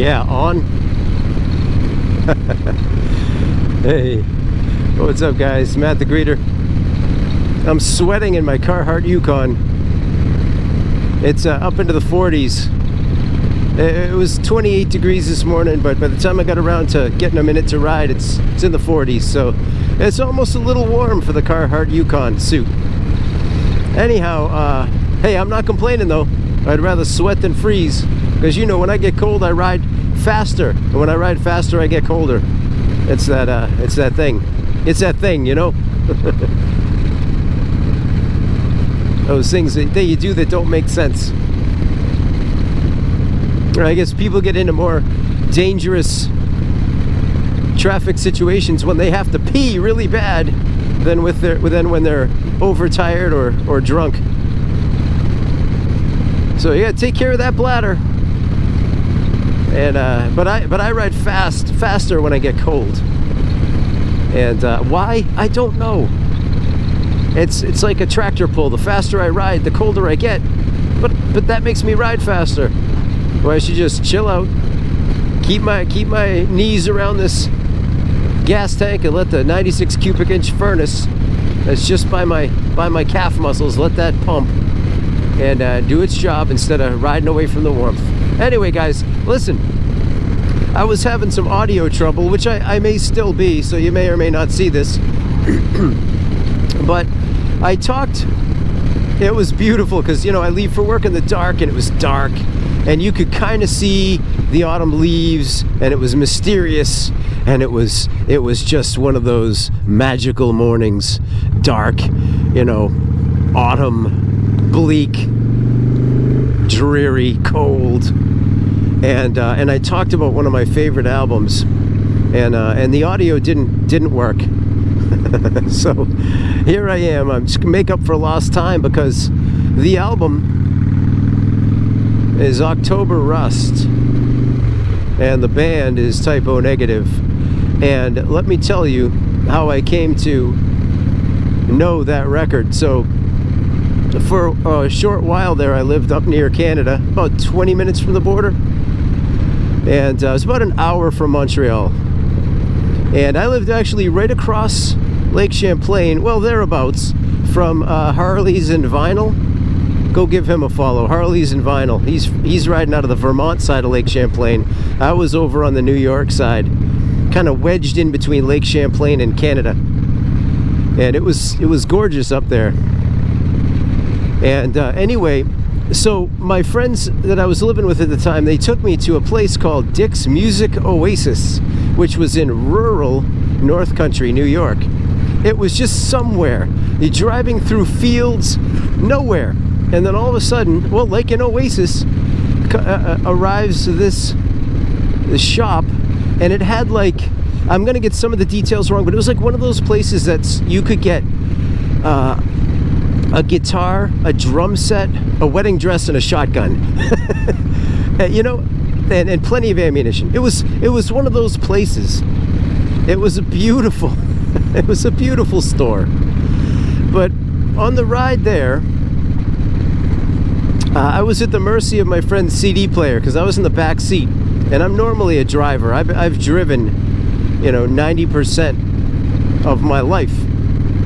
Yeah, on. Hey, what's up guys? Matt the Greeter. I'm sweating in my Carhartt Yukon. It's up into the 40s. It was 28 degrees this morning, but by the time I got around to getting a minute to ride, it's in the 40s, so it's almost a little warm for the Carhartt Yukon suit. Anyhow, hey, I'm not complaining though. I'd rather sweat than freeze, because you know, when I get cold, I ride faster, and when I ride faster, I get colder. It's that thing. It's that thing, you know. Those things that you do that don't make sense. Or I guess people get into more dangerous traffic situations when they have to pee really bad than when they're overtired or drunk. So yeah, take care of that bladder. And but I ride faster when I get cold. And why? I don't know. It's like a tractor pull. The faster I ride, the colder I get. But that makes me ride faster. Well, I should just chill out, keep my knees around this gas tank, and let the 96 cubic inch furnace that's just by my calf muscles, let that pump and do its job instead of riding away from the warmth. Anyway, guys, listen. I was having some audio trouble, which I may still be, so you may or may not see this. But I talked. It was beautiful because, you know, I leave for work in the dark, and it was dark. And you could kind of see the autumn leaves, and it was mysterious, and it was just one of those magical mornings, dark, you know, autumn, bleak, dreary, cold, and I talked about one of my favorite albums, and the audio didn't work, so here I am. I'm just gonna make up for lost time because the album is October Rust, and the band is Typo Negative. And let me tell you how I came to know that record. So for a short while there, I lived up near Canada, about 20 minutes from the border, and it was about an hour from Montreal. And I lived actually right across Lake Champlain, well, thereabouts, from Harley's and Vinyl. Go give him a follow. Harley's and Vinyl. He's riding out of the Vermont side of Lake Champlain. I was over on the New York side, kind of wedged in between Lake Champlain and Canada. And it was gorgeous up there. And anyway, so my friends that I was living with at the time, they took me to a place called Dick's Music Oasis, which was in rural North Country, New York. It was just somewhere. You're driving through fields, nowhere. And then all of a sudden, well, like an Oasis, arrives to this shop, and it had like, I'm gonna get some of the details wrong, but it was like one of those places that you could get a guitar, a drum set, a wedding dress, and a shotgun. You know, and plenty of ammunition. It was one of those places. It was a beautiful store. But on the ride there, I was at the mercy of my friend's CD player because I was in the back seat, and I'm normally a driver. I've driven, you know, 90% of my life,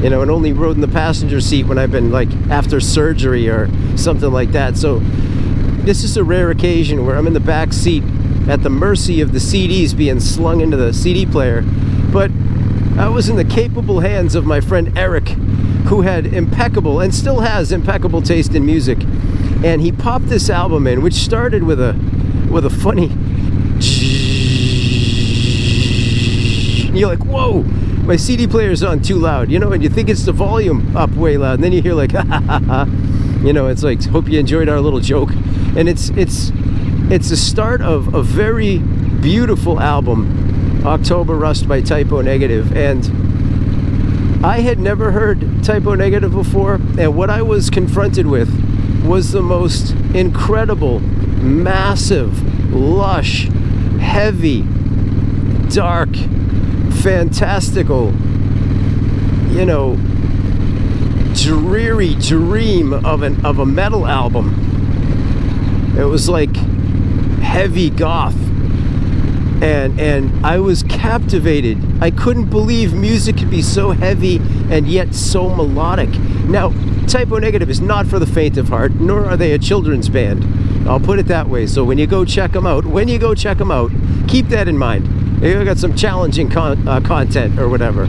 you know, and only rode in the passenger seat when I've been like after surgery or something like that. So this is a rare occasion where I'm in the back seat at the mercy of the CDs being slung into the CD player. But I was in the capable hands of my friend Eric, who had impeccable and still has impeccable taste in music. And he popped this album in, which started with a funny. And you're like, whoa, my CD player's on too loud, you know, and you think it's the volume up way loud, and then you hear like, ha ha ha ha, you know, it's like, hope you enjoyed our little joke. And it's the start of a very beautiful album, October Rust by Typo Negative. And I had never heard Typo Negative before, and what I was confronted with was the most incredible, massive, lush, heavy, dark, fantastical, you know, dreary dream of a metal album. It was like heavy goth, and I was captivated. I couldn't believe music could be so heavy and yet so melodic. Now, Type O Negative is not for the faint of heart, nor are they a children's band. I'll put it that way. So when you go check them out, keep that in mind. They got some challenging content or whatever,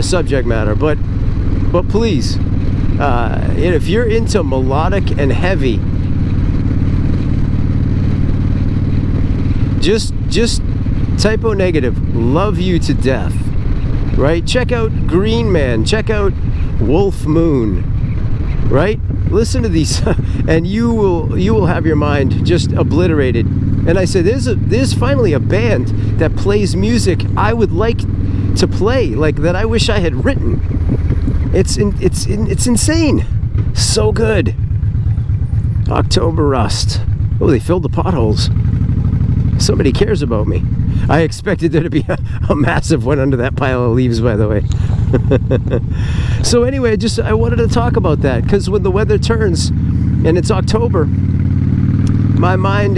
subject matter. But please, if you're into melodic and heavy, just Type O Negative, love you to death, right? Check out Green Man, check out Wolf Moon, right? Listen to these, and you will have your mind just obliterated. And I said, there's finally a band that plays music I would like to play, like that I wish I had written. It's insane, so good. October Rust. Oh, they filled the potholes. Somebody cares about me. I expected there to be a massive one under that pile of leaves, by the way. So anyway, I wanted to talk about that, because when the weather turns and it's October, my mind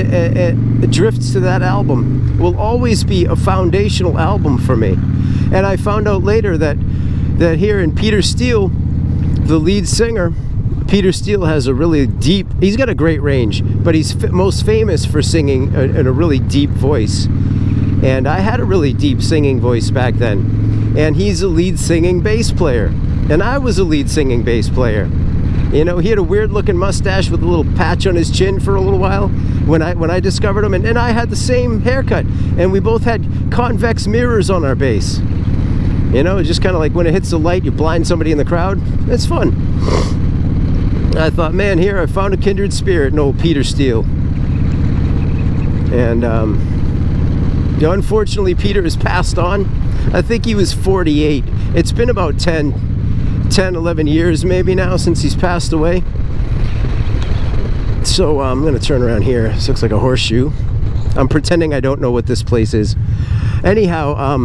drifts to that album. Will always be a foundational album for me. And I found out later that here in Peter Steele, the lead singer, Peter Steele has a really deep, he's got a great range, but he's most famous for singing in a really deep voice. And I had a really deep singing voice back then. And he's a lead singing bass player. And I was a lead singing bass player. You know, he had a weird looking mustache with a little patch on his chin for a little while when I discovered him. And I had the same haircut. And we both had convex mirrors on our bass. You know, it's just kind of like when it hits the light, you blind somebody in the crowd. It's fun. I thought, man, here I found a kindred spirit in old Peter Steele. And unfortunately, Peter has passed on. I think he was 48. It's been about 11 years maybe now since he's passed away. So I'm gonna turn around here. This looks like a horseshoe. I'm pretending I don't know what this place is. Anyhow,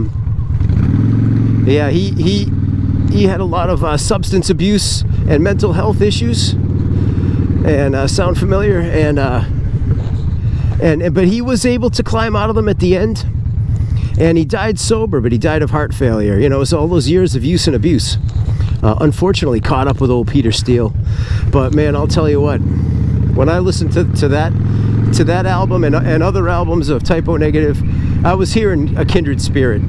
yeah, he had a lot of substance abuse and mental health issues, and sound familiar, but he was able to climb out of them at the end, and he died sober, but he died of heart failure. You know, so all those years of use and abuse unfortunately caught up with old Peter Steele. But man, I'll tell you what, when I listened to that album and other albums of Type O Negative, I was hearing a kindred spirit.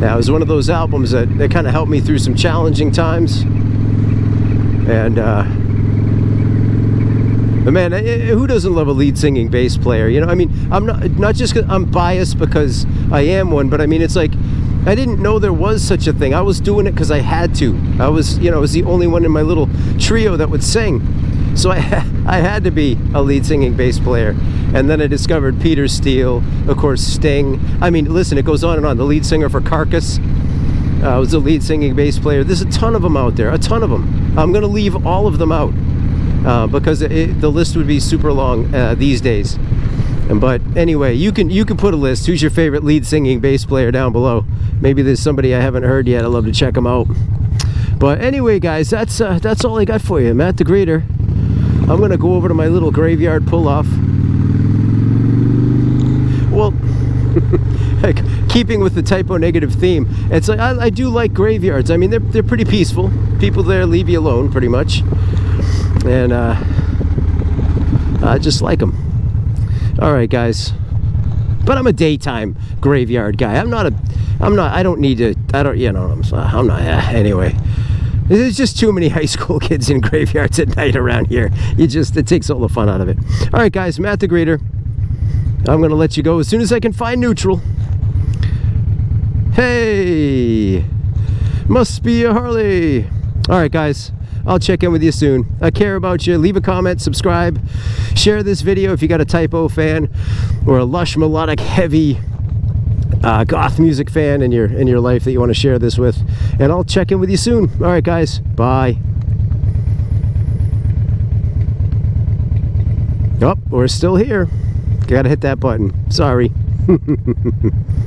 Yeah, it was one of those albums that kind of helped me through some challenging times. And but man, who doesn't love a lead singing bass player? You know, I mean, I'm not just 'cause I'm biased because I am one, but I mean, it's like I didn't know there was such a thing. I was doing it because I had to. I was the only one in my little trio that would sing, so I had to be a lead singing bass player. And then I discovered Peter Steele, of course, Sting. I mean, listen, it goes on and on. The lead singer for Carcass was the lead singing bass player. There's a ton of them out there, a ton of them. I'm going to leave all of them out because the list would be super long these days. But anyway, you can put a list. Who's your favorite lead singing bass player down below? Maybe there's somebody I haven't heard yet. I'd love to check them out. But anyway, guys, that's all I got for you. Matt the Grader. I'm going to go over to my little graveyard pull-off. Well, keeping with the Type O Negative theme, it's like I do like graveyards. I mean, they're pretty peaceful. People there leave you alone, pretty much, and I just like them. All right, guys. But I'm a daytime graveyard guy. I'm not. I don't need to. I don't. You know. I'm not. Anyway. There's just too many high school kids in graveyards at night around here. It takes all the fun out of it. All right, guys. Matt the Grader. I'm going to let you go as soon as I can find neutral. Hey, must be a Harley. All right, guys, I'll check in with you soon. I care about you. Leave a comment, subscribe, share this video if you got a Type O fan or a lush, melodic, heavy goth music fan in your life that you want to share this with. And I'll check in with you soon. All right, guys, bye. Oh, we're still here. Gotta hit that button. Sorry.